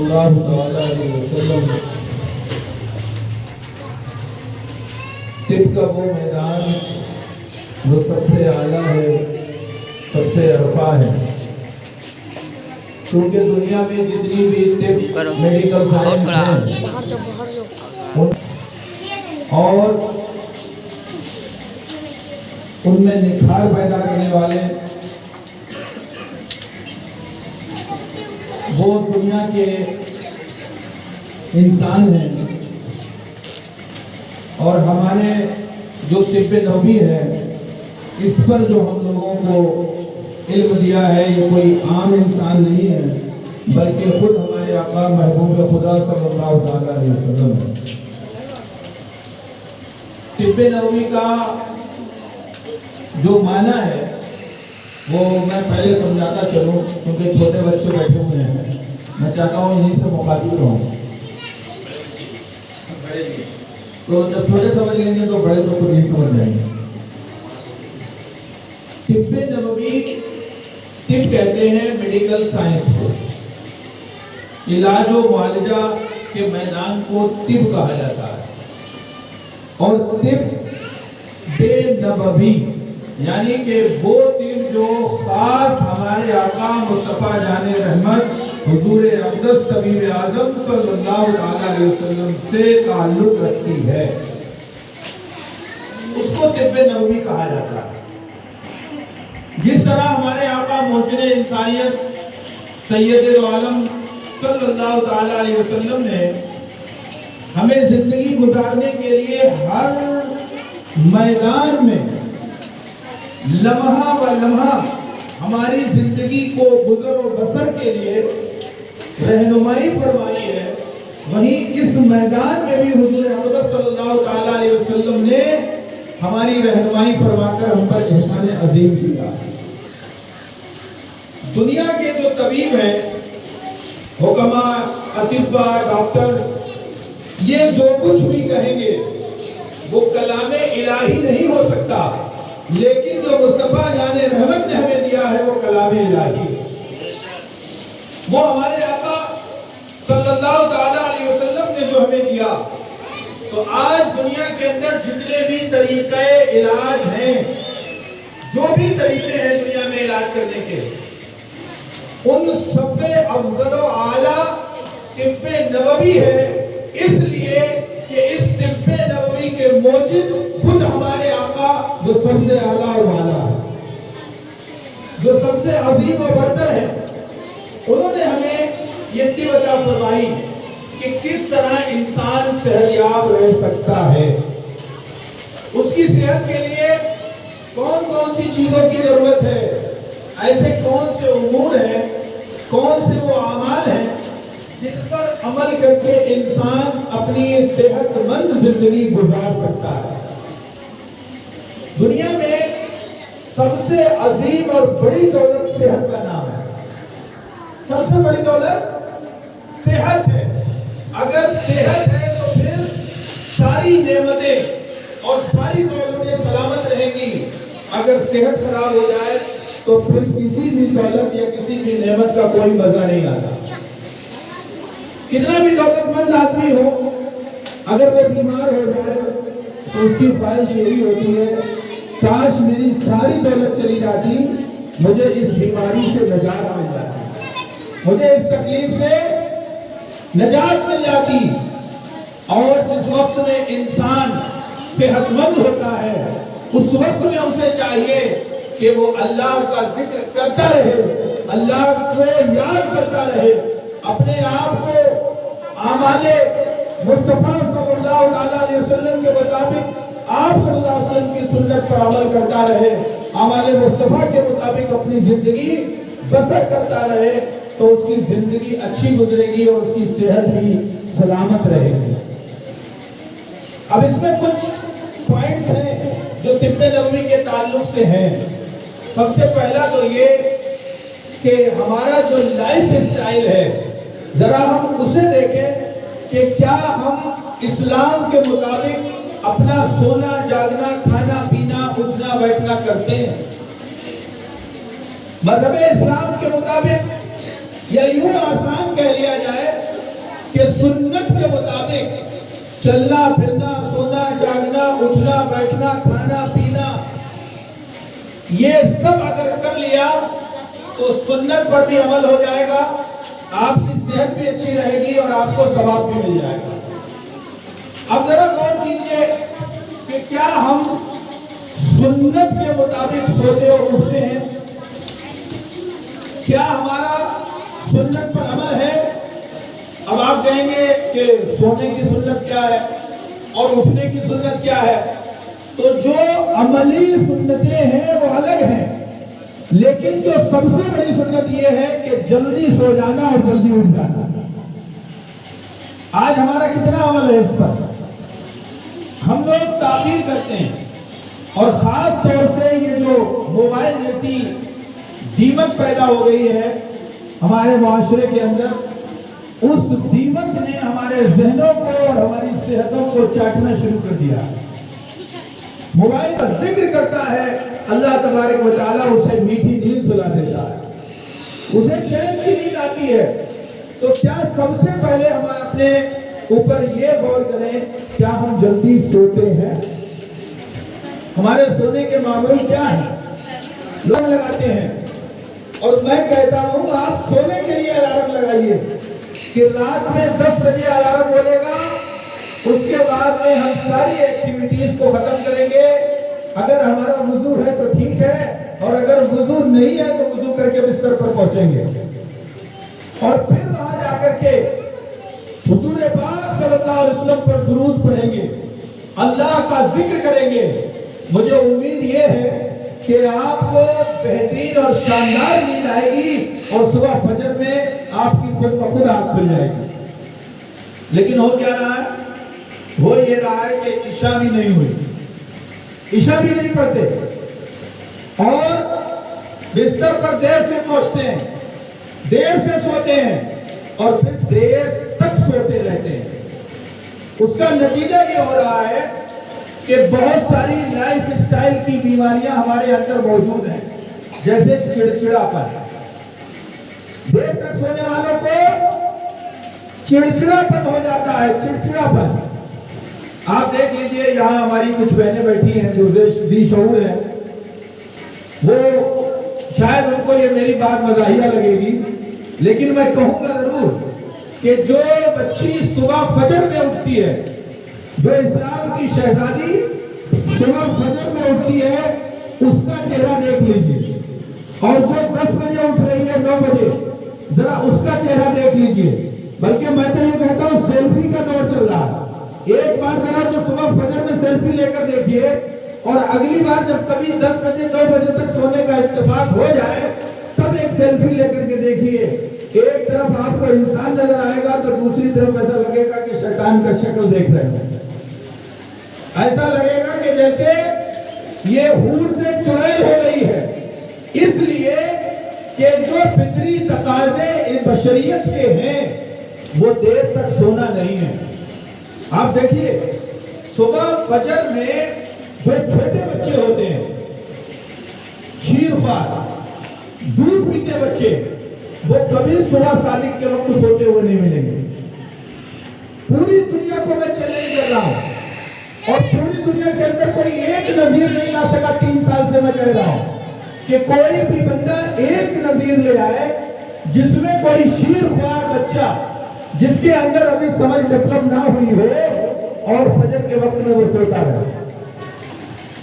اللہ تعالیٰ علیہ وسلم طب کا وہ میدان جو سب سے اعلیٰ ہے، سب سے عرفہ ہے، کیونکہ دنیا میں جتنی بھی طب میڈیکل سائنس ہیں اور ان میں نکھار پیدا کرنے والے وہ دنیا کے انسان ہیں، اور ہمارے جو طب نبوی ہے اس پر جو ہم لوگوں کو علم دیا ہے یہ کوئی عام انسان نہیں ہے بلکہ خود ہمارے آقا محبوب خدا صلی اللہ تعالیٰ علیہ وسلم ہے۔ طب نبوی کا جو معنی ہے وہ میں پہلے سمجھاتا چلوں، کیونکہ چھوٹے بچے بیٹھے ہوئے ہیں، میں چاہتا ہوں انہیں سے مخاطب رہوں، تو جب چھوٹے سمجھ لیں گے تو بڑے تو خود نہیں سمجھ جائیں گے۔ طب نبوی، طب کہتے ہیں میڈیکل سائنس کو، علاج و معالجہ کے میدان کو طب کہا جاتا ہے، اور طب نبوی یعنی کہ وہ طب جو خاص ہمارے آقا مصطفیٰ جان رحمت حضور اقدس طبیب اعظم صلی اللہ علیہ وسلم سے تعلق رکھتی ہے، اس کو طب نبوی کہا جاتا ہے۔ جس طرح ہمارے آقا محسن انسانیت سید العالم صلی اللہ تعالیٰ علیہ وسلم نے ہمیں زندگی گزارنے کے لیے ہر میدان میں لمحہ و لمحہ ہماری زندگی کو گزر و بسر کے لیے رہنمائی فرمائی ہے، وہیں اس میدان میں بھی حضور اقدس صلی اللہ تعالیٰ علیہ وسلم نے ہماری رہنمائی فرما کر ہم پر احسان عظیم کیا۔ دنیا کے جو طبیب ہیں، حکماء، اطباء، ڈاکٹر، یہ جو کچھ بھی کہیں گے وہ کلام الہی نہیں ہو سکتا، لیکن جو مصطفیٰ جان رحمت نے ہمیں دیا ہے وہ کلام الہی ہے۔ وہ ہمارے آقا صلی اللہ تعالیٰ علیہ وسلم نے جو ہمیں دیا، تو آج دنیا کے اندر جتنے بھی طریقے علاج ہیں، جو بھی طریقے ہیں دنیا میں علاج کرنے کے، ان سب سے افضل و اعلیٰ طب نبوی ہے، اس لیے کہ اس طب نبوی کے موجد خود ہمارے آقا جو سب سے اعلیٰ اور اعلیٰ ہے، جو سب سے عظیم و برتر ہے، انہوں نے ہمیں یہ طب عطا فرمائی کہ کس طرح انسان صحتیاب رہ سکتا ہے، اس کی صحت کے لیے کون کون سی چیزوں کی ضرورت ہے، ایسے کون سے امور ہیں، کون سے وہ اعمال ہیں جن پر عمل کر کے انسان اپنی صحت مند زندگی گزار سکتا ہے۔ دنیا میں سب سے عظیم اور بڑی دولت صحت کا نام ہے، سب سے بڑی دولت صحت ہے۔ اگر صحت ہے تو پھر ساری نعمتیں اور ساری دولتیں سلامت رہیں گی، اگر صحت خراب ہو جائے تو پھر کسی بھی دولت یا کسی بھی نعمت کا کوئی مزہ نہیں آتا۔ کتنا بھی دولت مند آدمی ہو، اگر وہ بیمار ہو جائے تو اس کی خواہش یہی ہوتی ہے کاش میری ساری دولت چلی جاتی، مجھے اس بیماری سے نجات مل جاتی، مجھے اس تکلیف سے نجات مل جاتی۔ اور جس وقت میں انسان صحت مند ہوتا ہے اس وقت میں اسے چاہیے کہ وہ اللہ کا ذکر کرتا رہے، اللہ کو یاد کرتا رہے، اپنے آپ کو اعمال مصطفیٰ صلی اللہ علیہ وسلم کے مطابق آپ صلی اللہ علیہ وسلم کی سنت پر عمل کرتا رہے، اعمال مصطفیٰ کے مطابق اپنی زندگی بسر کرتا رہے، تو اس کی زندگی اچھی گزرے گی اور اس کی صحت بھی سلامت رہے گی۔ اب اس میں کچھ پوائنٹس ہیں جو طب نبوی کے تعلق سے ہیں۔ سب سے پہلا تو یہ کہ ہمارا جو لائف اسٹائل ہے، ذرا ہم اسے دیکھیں کہ کیا ہم اسلام کے مطابق اپنا سونا جاگنا کھانا پینا اٹھنا بیٹھنا کرتے ہیں؟ مذہب اسلام کے مطابق یا یوں آسان کہہ لیا جائے चलना फिरना, सोना जागना, उठना बैठना, खाना पीना, ये सब अगर कर लिया तो सुन्नत पर भी अमल हो जाएगा, आपकी सेहत भी अच्छी रहेगी और आपको सवाब भी मिल जाएगा। अब जरा गौर कीजिए कि क्या हम सुन्नत के मुताबिक सोते और उठते हैं? क्या हमारा सुन्नत पर अमल है? अब आप कहेंगे कि सोने की सुन्नत क्या है और उठने की सुन्नत क्या है? तो जो अमली सुन्नतें हैं वो अलग हैं, लेकिन जो सबसे बड़ी सुन्नत ये है कि जल्दी सो जाना और जल्दी उठ जाना। आज हमारा कितना अमल है इस पर? हम लोग ताबीर करते हैं, और खास तौर से ये जो मोबाइल जैसी दीमक पैदा हो गई है हमारे मुआशरे के अंदर, उस दीमक ने हमारे ज़हनों को और हमारी सेहतों को चाटना शुरू कर दिया। मोबाइल का जिक्र करता है, अल्लाह तबारक व तआला उसे मीठी नींद सुला देता है, उसे चैन की नींद आती है। तो क्या सबसे पहले हम अपने ऊपर ये गौर करें, क्या हम जल्दी सोते हैं? हमारे सोने के मामूल क्या है? लोग लगाते हैं, और मैं कहता हूं आप सोने के लिए अलार्म लगाइए कि रात में 10 बजे अलार्म बोलेगा, उसके बाद में हम सारी एक्टिविटीज को खत्म करेंगे। अगर हमारा वुजू है तो ठीक है, और अगर वुजू नहीं है तो वुजू करके बिस्तर पर पहुंचेंगे, और फिर वहां जाकर के हुजूर पाक सल्लल्लाहु अलैहि वसल्लम पर दुरूद पढ़ेंगे, अल्लाह का जिक्र करेंगे। मुझे उम्मीद ये है कि आपको बेहतरीन और शानदार नींद आएगी और सुबह फजर में आपकी खुद ब खुद आँख खुल जाएगी। लेकिन हो क्या रहा है? वो ये रहा है कि इशा भी नहीं हुई, इशा भी नहीं पढ़ते, और बिस्तर पर देर से पहुंचते हैं, देर से सोते हैं, और फिर देर तक सोते रहते हैं। उसका नतीजा ये हो रहा है कि बहुत सारी लाइफ स्टाइल की बीमारियां हमारे अंदर मौजूद हैं, जैसे चिड़चिड़ापन। देर तक सोने वालों को चिड़चिड़ापन हो जाता है, चिड़चिड़ापन। आप देख लीजिए, यहाँ हमारी कुछ बहनें बैठी हैं जो दिशऊर हैं, वो शायद उनको ये मेरी बात मज़ाहिया लगेगी, लेकिन मैं कहूँगा जरूर कि जो बच्ची सुबह फजर में उठती है, जो इस्लाम की शहजादी सुबह फजर में उठती है, उसका चेहरा देख लीजिए, और जो 10 बजे उठ रही है, 9 बजे, जरा उसका चेहरा देख लीजिए। बल्कि मैं तो ये कहता हूँ सेल्फी का दौर चल रहा है। एक बार जरा जो सुबह फजर में सेल्फी लेकर देखिए, और अगली बार जब कभी 10 बजे 9 बजे तक सोने का इत्तेफाक हो जाए, तब एक सेल्फी लेकर के देखिए। एक तरफ आपको इंसान नजर आएगा तो दूसरी तरफ ऐसा लगेगा कि शैतान का शक्ल देख रहे हैं। ऐसा लगेगा कि जैसे ये हूर से चुड़ैल हो गई है, इसलिए कि जो फितरी तकाजे बशरियत के हैं वो देर तक सोना नहीं है। आप देखिए, सुबह फजर में जो छोटे बच्चे होते हैं, शीरख्वार, दूध पीते बच्चे, वो कभी सुबह सादिक के वक्त सोते हुए नहीं मिलेंगे। पूरी दुनिया को मैं चैलेंज कर रहा हूं, और पूरी दुनिया के अंदर कोई एक नजीर नहीं ला सका। 3 साल से मैं कह रहा हूं कि कोई भी बंदा एक नजीर ले आए जिसमें कोई शीरख्वार बच्चा, जिसके अंदर अभी समझ डेवलप ना हुई हो, और फजर के वक्त में वो सोता रहे।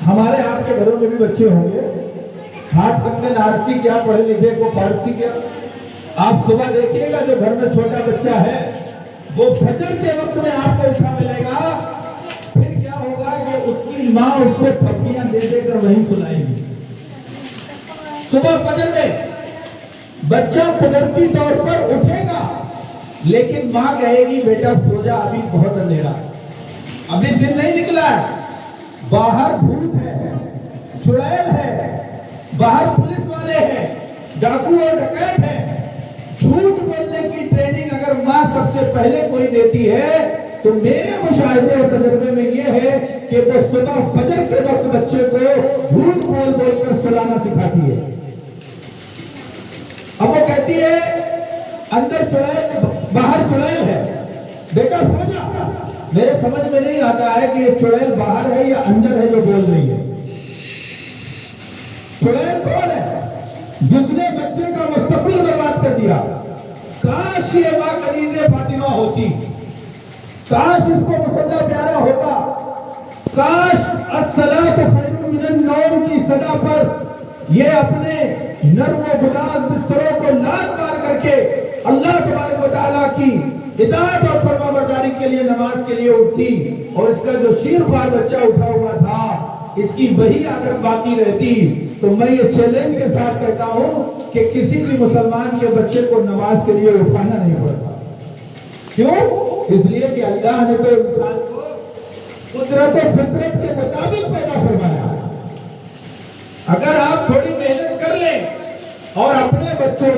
हमारे आपके घरों में भी बच्चे होंगे, हाथ कंगन नारसी क्या, पढ़े लिखे को फारसी क्या। आप सुबह देखिएगा, जो घर में छोटा बच्चा है वो फजर के वक्त में आपको उठा मिलेगा, फिर क्या होगा कि उसकी माँ उसको थप्पियां दे देकर वहीं सुलाएगी। सुबह फजर में बच्चा कुदरती तौर पर उठेगा, लेकिन माँ कहेगी बेटा सो जा, अभी बहुत अंधेरा, अभी दिन नहीं निकला है, बाहर भूत है, चुड़ैल है, बाहर पुलिस वाले हैं, डाकू और डकैत हैं। झूठ बोलने की ट्रेनिंग अगर माँ सबसे पहले कोई देती है, तो मेरे मुशाहिदे और तजर्बे में यह है कि वो सुबह फजर के वक्त बच्चे को झूठ बोल बोलकर सुलाना सिखाती है। अब वो कहती है अंदर चुड़ैल, बाहर चुड़ैल है, बेटा सो जा, میرے سمجھ میں نہیں آتا ہے کہ یہ چڑیل باہر ہے یا اندر ہے جو بول رہی ہے. چڑیل کون ہے؟ جس نے بچے کا مستقبل برباد کر دیا. کاش یہ ماں کنیز فاطمہ ہوتی، کاش اس کو مصلی پیارا ہوتا، کاش الصلاۃ خیر من النوم کی صدا پر یہ اپنے نرم و گداز بستروں کو لات مار کر کے اللہ تبارک و تعالیٰ کی اطاعت اور فرما برداری کے لیے نماز کے لیے اٹھتی، اور اس کا جو شیر خوار بچہ اٹھا ہوا تھا اس کی وہی عادت باقی رہتی. تو میں یہ چیلنج کے ساتھ کہتا ہوں کہ کسی بھی مسلمان کے بچے کو نماز کے لیے اٹھانا نہیں پڑتا. کیوں؟ اس لیے کہ اللہ نے تو انسان کو قدرت و فطرت کے مطابق پیدا فرمایا. اگر آپ تھوڑی محنت کر لیں اور اپنے بچوں